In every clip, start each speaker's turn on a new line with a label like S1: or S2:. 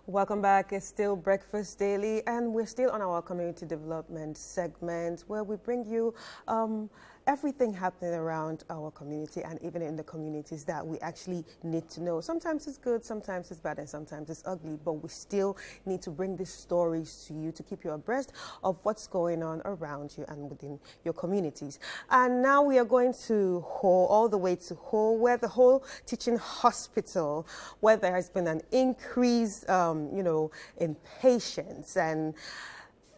S1: Welcome back. It's still Breakfast Daily, and we're still on our community development segment where we bring you everything happening around our community and even in the communities that we actually need to know. Sometimes it's good, sometimes it's bad, and sometimes it's ugly, but we still need to bring these stories to you to keep you abreast of what's going on around you and within your communities. And now we are going to Ho, all the way to Ho, where the whole teaching hospital, where there has been an increase, in patients, and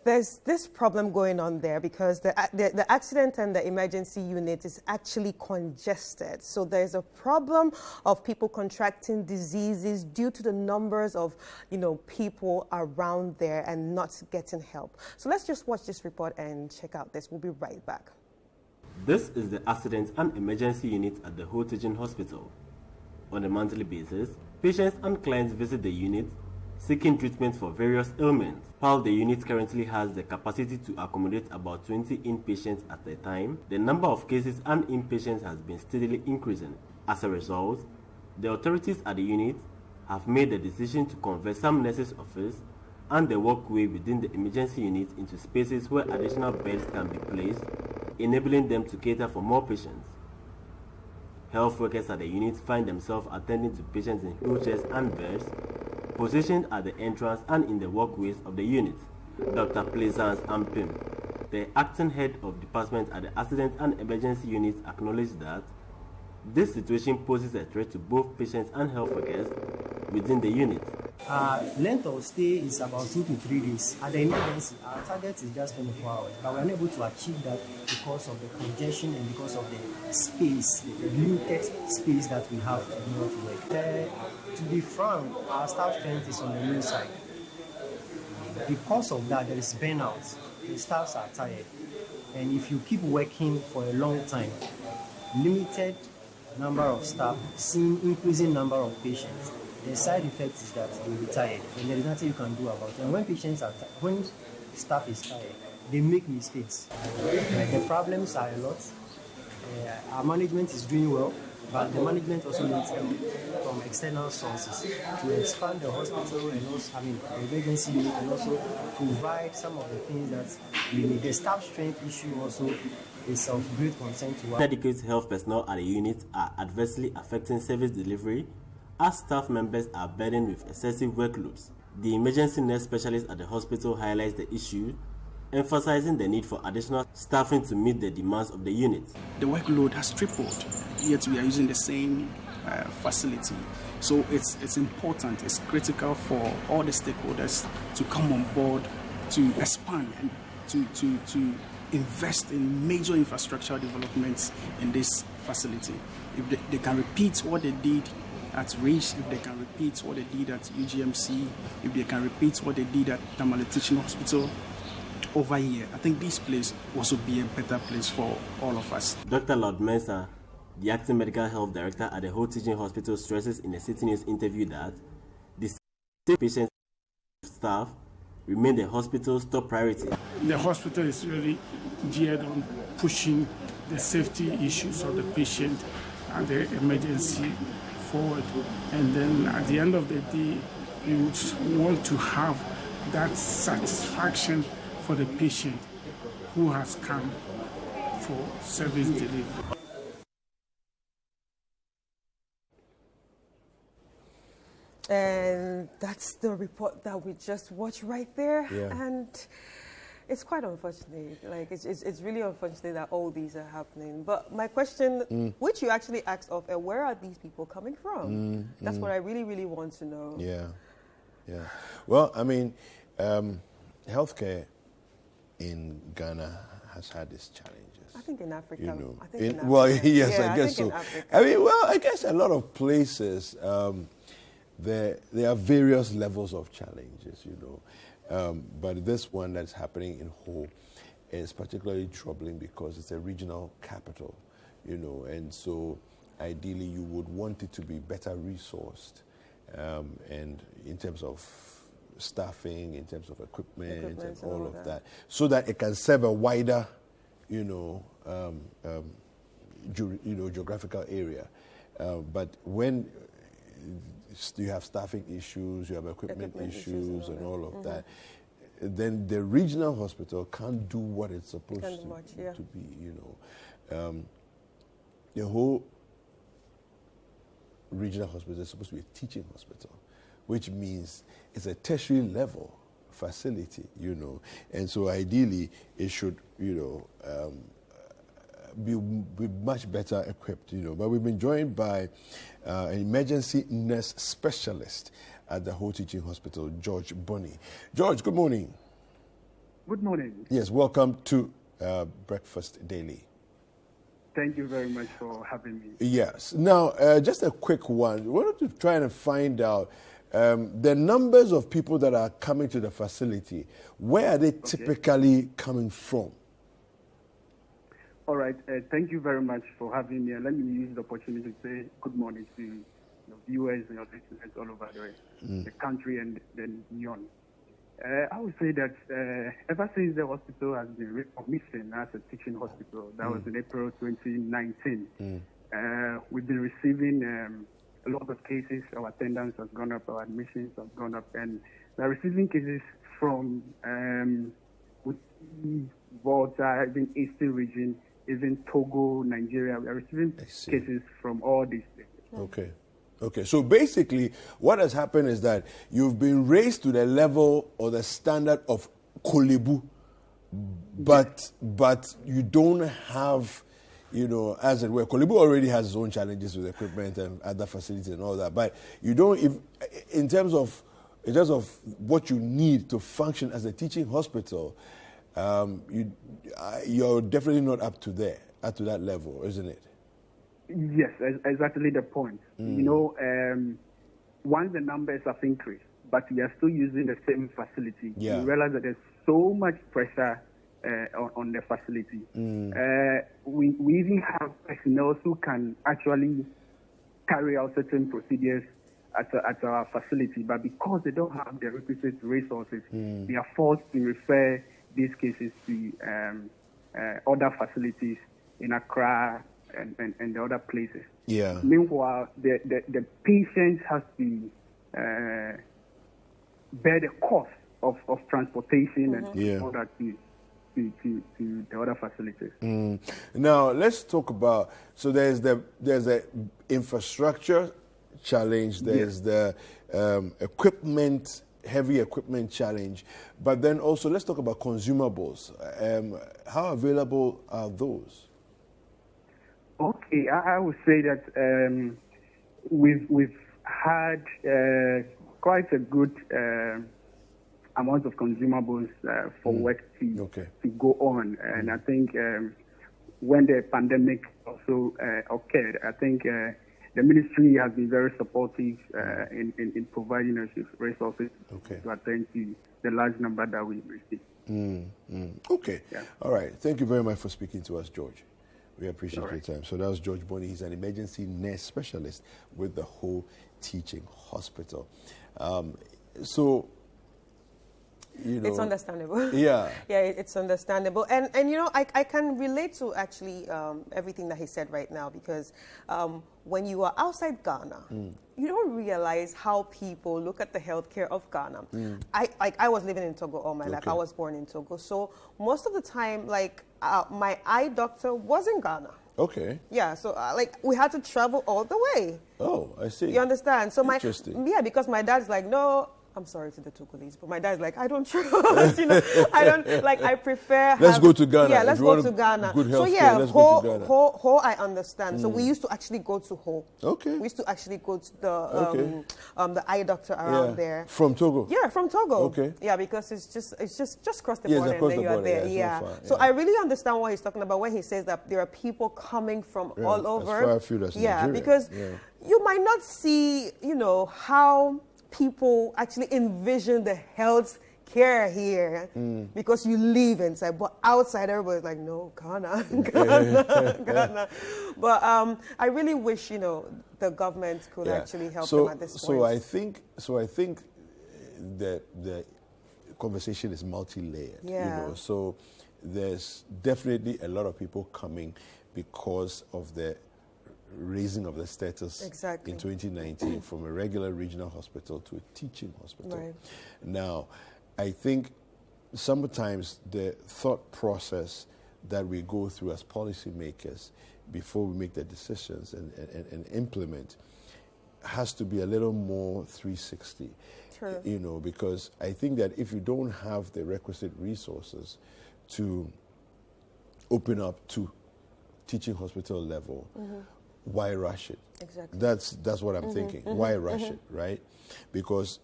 S1: there's this problem going on there because the accident and the emergency unit is actually congested. So there's a problem of people contracting diseases due to the numbers of, people around there and not getting help. So let's just watch this report and check out this. We'll be right back.
S2: This is the accident and emergency unit at the Ho Teaching Hospital. On a monthly basis, patients and clients visit the unit seeking treatment for various ailments. While the unit currently has the capacity to accommodate about 20 inpatients at a time, the number of cases and inpatients has been steadily increasing. As a result, the authorities at the unit have made the decision to convert some nurses' office and the walkway within the emergency unit into spaces where additional beds can be placed, enabling them to cater for more patients. Health workers at the unit find themselves attending to patients in wheelchairs and beds, positioned at the entrance and in the walkways of the unit. Dr. Plaisance Ampim, the acting head of department at the accident and emergency unit, acknowledged that this situation poses a threat to both patients and health workers within the unit.
S3: Length of stay is about 2 to 3 days. At the emergency, our target is just 24 hours, but we're unable to achieve that because of the congestion and because of the space, the limited space that we have to do not work. To be frank, our staff strength is on the low side. Because of that, there is burnout. The staffs are tired. And if you keep working for a long time, limited number of staff, seeing increasing number of patients, the side effect is that you'll be tired, and there is nothing you can do about it. And when staff is tired, they make mistakes. The problems are a lot. Our management is doing well, but the management also needs help from external sources to expand the hospital and also, the emergency unit, and also provide some of the things that we need. The staff strength issue also is of great concern to us.
S2: Inadequate health personnel at the unit are adversely affecting service delivery as staff members are burdened with excessive workloads. The emergency nurse specialist at the hospital highlights the issue, emphasizing the need for additional staffing to meet the demands of the unit.
S4: The workload has tripled, yet we are using the same facility. So it's important, it's critical for all the stakeholders to come on board, to expand and to invest in major infrastructural developments in this facility. If they can repeat what they did at RACE, if they can repeat what they did at UGMC, if they can repeat what they did at Tamale Teaching Hospital over here, I think this place will also be a better place for all of us.
S2: Dr. Lord Mensah, the acting medical health director at the Ho Teaching Hospital, stresses in a Citi News interview that the patient staff remain the hospital's top priority.
S5: The hospital is really geared on pushing the safety issues of the patient and the emergency forward. And then at the end of the day, we would want to have that satisfaction for the patient who has come for service delivery.
S1: And that's the report that we just watched right there.
S6: Yeah.
S1: And it's quite unfortunate. Like, it's really unfortunate that all these are happening. But my question, which you actually asked of, where are these people coming from? That's what I really, really want to know.
S6: Yeah. Well, healthcare in Ghana has had its challenges.
S1: I think in Africa.
S6: Yes, I guess so. I guess a lot of places, there are various levels of challenges, but this one that's happening in Ho is particularly troubling because it's a regional capital, and so ideally you would want it to be better resourced, and in terms of staffing, in terms of equipment and all of that, so that it can serve a wider, geographical area. But when you have staffing issues, you have equipment issues and all of that, then the regional hospital can't do what it's supposed to be, the whole regional hospital is supposed to be a teaching hospital, which means it's a tertiary level facility, and so ideally it should, be much better equipped, But we've been joined by an emergency nurse specialist at the whole teaching hospital, George Bonney. George, good morning.
S7: Good morning.
S6: Yes, welcome to Breakfast Daily.
S7: Thank you very much for having me.
S6: Yes. Now, just a quick one. We wanted to try and find out the numbers of people that are coming to the facility. Where are they typically coming from?
S7: All right. Thank you very much for having me. And let me use the opportunity to say good morning to your viewers and your listeners all over the country and then beyond. I would say that ever since the hospital has been recommissioned as a teaching hospital, that was in April 2019, we've been receiving a lot of cases. Our attendance has gone up, our admissions have gone up, and we're receiving cases from Volta, even Eastern region, even Togo, Nigeria. We are receiving cases from all these places.
S6: Okay, so basically what has happened is that you've been raised to the level or the standard of Kolebu, but you don't have, as it were, Kolebu already has its own challenges with equipment and other facilities and all that, but you don't, in terms of what you need to function as a teaching hospital, you're definitely not up to that level, isn't it?
S7: Yes, exactly the point. Once the numbers have increased, but we are still using the same facility, you realize that there's so much pressure on the facility. We even have personnel who can actually carry out certain procedures at our facility, but because they don't have the requisite resources, they are forced to refer these cases to other facilities in Accra and the other places.
S6: Yeah.
S7: Meanwhile, the patient has to bear the cost of transportation and all that to the other facilities.
S6: Now let's talk about. So there's the infrastructure challenge. There's the equipment. Heavy equipment challenge, but then also let's talk about consumables. How available are those?
S7: Okay, I would say that we've had quite a good amount of consumables for work to go on, and I think when the pandemic also occurred, I think the ministry has been very supportive in providing us with resources to attend to the large number that we received.
S6: Okay. Yeah. All right. Thank you very much for speaking to us, George. We appreciate your time. So that was George Bonney. He's an emergency nurse specialist with the whole teaching hospital.
S1: It's understandable.
S6: Yeah.
S1: Yeah, it's understandable. And I can relate to actually everything that he said right now, because when you are outside Ghana, you don't realize how people look at the healthcare of Ghana. I was living in Togo all my life. I was born in Togo. So most of the time, my eye doctor was in Ghana.
S6: Okay.
S1: Yeah, so we had to travel all the way.
S6: Oh, I see.
S1: You understand? So
S6: Interesting.
S1: because my dad's like, no, I'm sorry to the Togolese, but my dad's like, I don't trust, I don't, I prefer.
S6: Let's go to Ghana.
S1: Yeah, let's go to Ghana.
S6: Good
S1: so
S6: yeah,
S1: Ho, I understand. So we used to actually go to Ho.
S6: Okay.
S1: We used to actually go to the eye doctor around there.
S6: From Togo?
S1: Yeah, from Togo.
S6: Okay.
S1: Yeah, because it's just cross the border and then you are there.
S6: Yeah.
S1: So I really understand what he's talking about when he says that there are people coming from all over.
S6: As far afield as Nigeria.
S1: Because you might not see, how people actually envision the health care here because you live inside, but outside everybody's like, no, Ghana. Ghana. But I really wish, the government could actually help them at this point.
S6: So I think that the conversation is multi-layered.
S1: Yeah.
S6: So there's definitely a lot of people coming because of the raising of the status
S1: exactly.
S6: in 2019 from a regular regional hospital to a teaching hospital.
S1: Right.
S6: Now, I think sometimes the thought process that we go through as policymakers before we make the decisions and implement has to be a little more 360.
S1: True.
S6: You know, because I think that if you don't have the requisite resources to open up to teaching hospital level, why rush it?
S1: Exactly.
S6: That's what I'm thinking. Why rush it, right? Because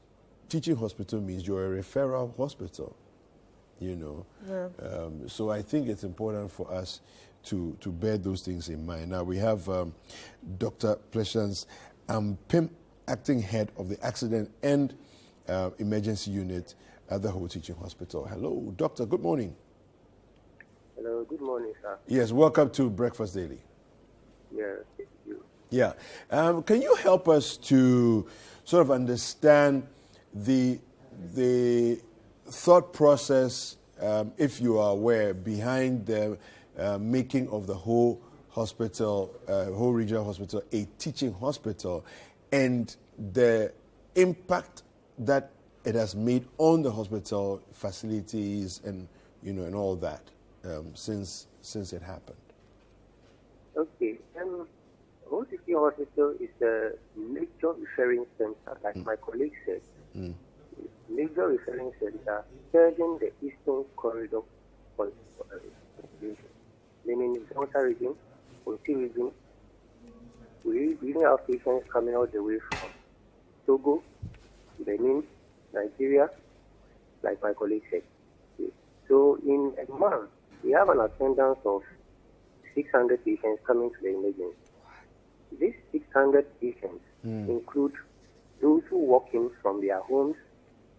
S6: teaching hospital means you're a referral hospital, you know.
S1: Yeah.
S6: So I think it's important for us to bear those things in mind. Now we have Dr. Pleshans Pim, acting head of the accident and emergency unit at the whole teaching hospital. Hello, doctor. Good morning.
S8: Hello, good morning, sir.
S6: Yes, welcome to Breakfast Daily.
S8: Yeah, thank you.
S6: Yeah. Can you help us to sort of understand the thought process, if you are aware, behind the making of the whole hospital, whole regional hospital, a teaching hospital, and the impact that it has made on the hospital facilities and, you know, and all that since it happened?
S8: Okay. OCC Hospital is a major referring center, like my colleague said. Major referring center serving the Eastern Corridor, meaning the Delta region, Citi region. We have patients coming all the way from Togo, Benin, Nigeria, like my colleague said. So in a month, we have an attendance of 600 patients coming to the emergency. These 600 patients include those who walk in from their homes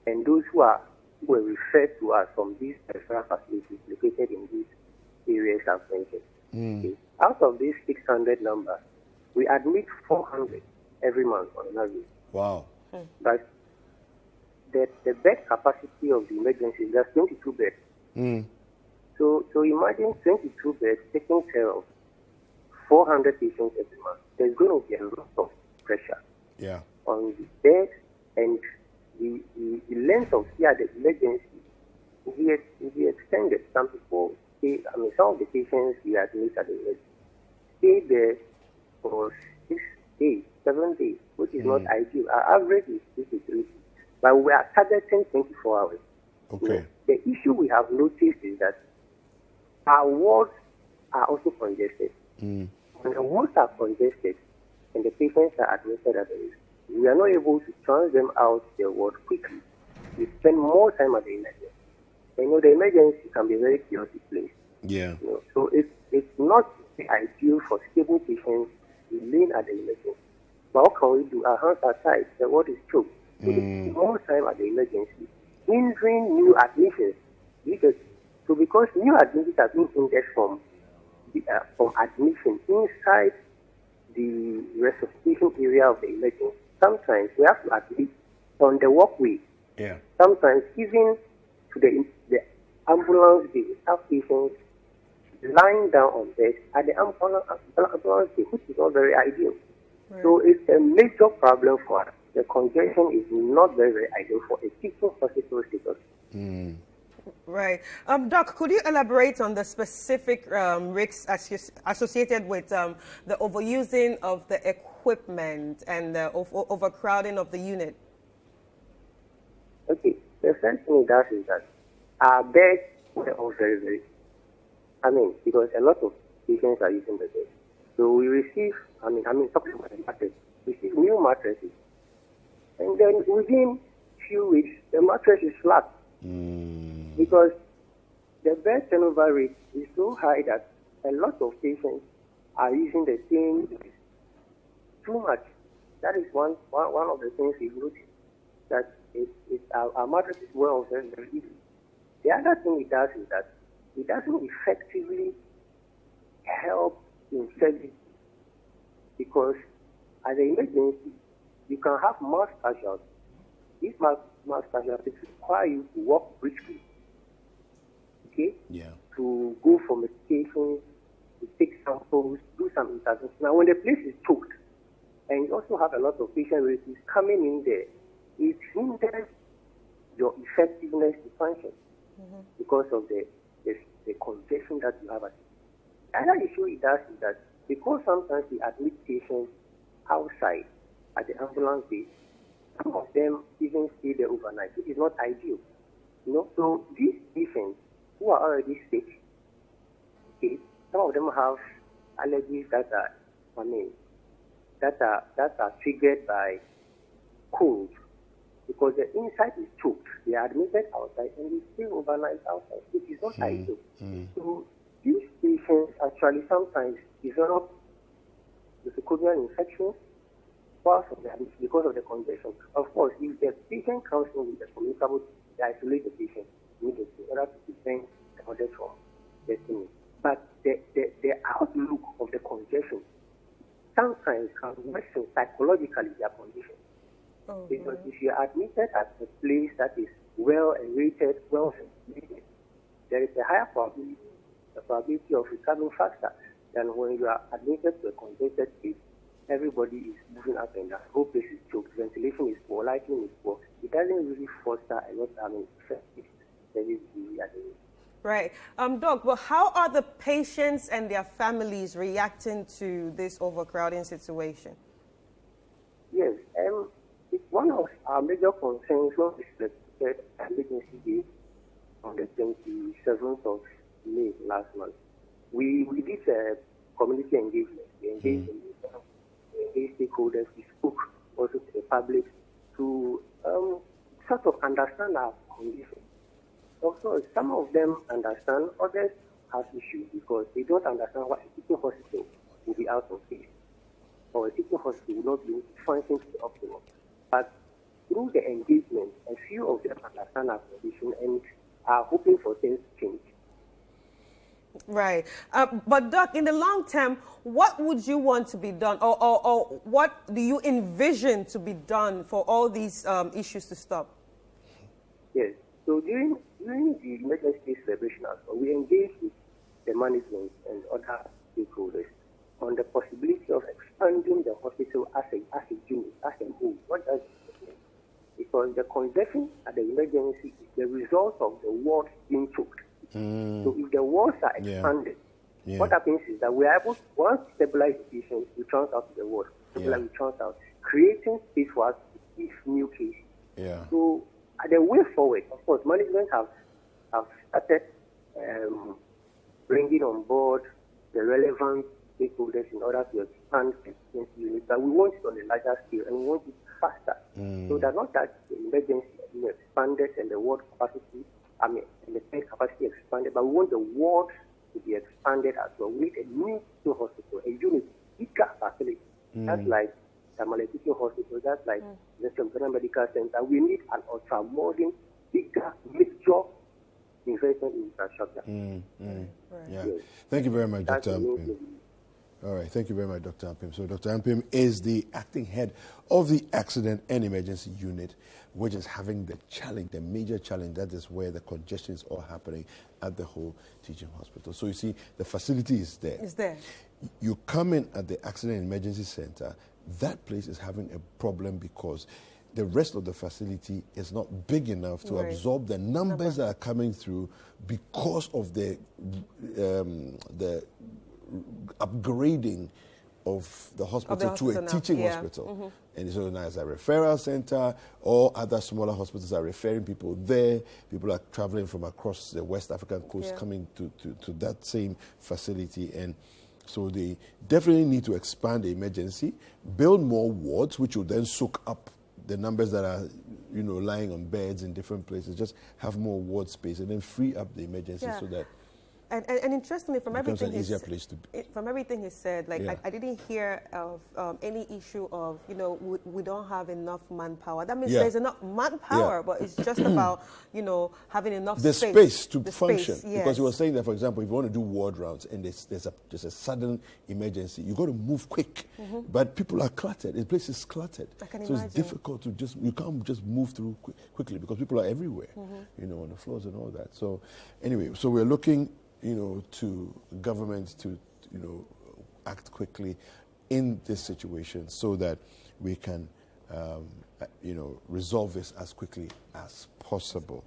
S8: and those who were referred to us from these referral facilities located in these areas I've mentioned. Okay. Out of these 600 numbers, we admit 400 every month on average.
S6: Wow.
S8: But the bed capacity of the emergency is just 22 beds. So imagine 22 beds taking care of 400 patients every month. There's going to be a lot of pressure on the bed, and the length of stay at the emergency will be extended. Some people some of the patients we admit at the emergency stay there for 6 days, 7 days, which is not ideal. Our average is 2 to 3 days, but we are targeting 24 hours.
S6: Okay.
S8: You know, the issue we have noticed is that our wards are also congested. When the wards are congested and the patients are admitted at the risk, we are not able to transfer them out the ward quickly. We spend more time at the emergency. And, you know, the emergency can be a very chaotic place.
S6: Yeah.
S8: You know, so it's not ideal for stable patients to remain at the emergency. But what can we do? Our hands are tied. The ward is choked. So we spend more time at the emergency, hindering new admissions. So because new admissions are being hindered from admission inside the resuscitation area of the emergency, sometimes we have to admit on the walkway.
S6: Yeah.
S8: Sometimes even to the ambulance, the patients lying down on bed at the ambulance, which is not very ideal. Right. So it's a major problem for us. The congestion is not very, very ideal for a teaching hospital status.
S1: Right. Doc, could you elaborate on the specific risks associated with the overusing of the equipment and the overcrowding of the unit?
S8: Okay. The first thing it does is that our beds are all very, very, because a lot of patients are using the bed. So we receive, talking about the mattress, we receive new mattresses. And then within few weeks, the mattress is flat. Because the bed turnover rate is so high that a lot of patients are using the same too much. That is one of the things we noticed, that our mattress is well very, very easy. The other thing it does is that it doesn't effectively help in service, because as an emergency, you can have mass casualties. These mass casualties require you to walk briskly, okay?
S6: Yeah.
S8: To go for medications, to take samples, do some intervention. Now, when the place is choked, and you also have a lot of patient relatives coming in there, it hinders your effectiveness to function because of the congestion that you have. The other issue it does is that because sometimes we admit patients outside at the ambulance base, some of them even stay there overnight, which is not ideal. So these patients who are already sick, okay, some of them have allergies that are triggered by cold, because the inside is choked. They are admitted outside and they stay overnight outside, which is not ideal. So these patients actually sometimes develop nosocomial infections because of the congestion. Of course, if the patient comes in with a communicable, they isolate the patient immediately in order to prevent the other from getting it. But the outlook of the congestion sometimes can worsen psychologically their condition. Because if you are admitted at a place that is well rated, well ventilated, there is a higher probability of recovering faster than when you are admitted to a congested place. Everybody is moving up and down. The whole place is choked. Ventilation is poor. Lighting is poor. It doesn't really foster a lot of effective service delivery.
S1: Right. Doc, but how are the patients and their families reacting to this overcrowding situation?
S8: Yes. It's one of our major concerns when we selected emergency day on the 27th of May last month. We did a community engagement. We engaged stakeholders. We spoke also to the public to sort of understand our condition. Also, some of them understand, others have issues because they don't understand why a teaching hospital will be out of place or a teaching hospital will not be able to function to the optimum. But through the engagement, a few of them understand our condition and are hoping for things to change.
S1: Right. But, Doc, in the long term, what would you want to be done or what do you envision to be done for all these issues to stop?
S8: Yes. So during the emergency celebration, we engaged with the management and other stakeholders on the possibility of expanding the hospital as a unit, as a whole. What does it mean? Because the congestion at the emergency is the result of the wards being choked. So if the wards are expanded, what happens is that we are able to, once stabilize the patients, we transfer out to the ward. We transfer out, creating space for us to receive new cases. So the way forward, of course, management have started bringing on board the relevant stakeholders in order to expand the units. But we want it on a larger scale and we want it faster. So that not that the emergency expanded and the ward capacity, and the bed capacity expanded, but we want the wards to be expanded as well. We need a new hospital, a unit, bigger facility. That's like the Teaching Hospital, that's like the Central Medical Center. We need an ultra-modern, bigger, major investment in infrastructure.
S6: Yes. Thank you very much, Dr. Ampim. All right, thank you very much, Dr. Ampim. So Dr. Ampim is the acting head of the Accident and Emergency Unit, which is having the challenge, the major challenge. That is where the congestion is all happening at the whole teaching hospital. So you see, the facility is there.
S1: It's there.
S6: You come in at the Accident and Emergency Center, that place is having a problem because the rest of the facility is not big enough to absorb the numbers that are coming through because of the upgrading of the hospital to a teaching hospital. And so now it's a referral center, or other smaller hospitals are referring people there. People are traveling from across the West African coast coming to that same facility. And so they definitely need to expand the emergency, build more wards, which will then soak up the numbers that are, lying on beds in different places. Just have more ward space and then free up the emergency so that.
S1: And interestingly, from everything he said, I didn't hear of any issue of, we don't have enough manpower. That means there's enough manpower, but it's just about, having enough
S6: space to function. Because you were saying that, for example, if you want to do ward rounds and there's a sudden emergency, you got to move quick. But people are cluttered. The place is cluttered. So it's difficult to you can't just move through quickly because people are everywhere, on the floors and all that. So anyway, so we're looking to government to act quickly in this situation so that we can, resolve this as quickly as possible.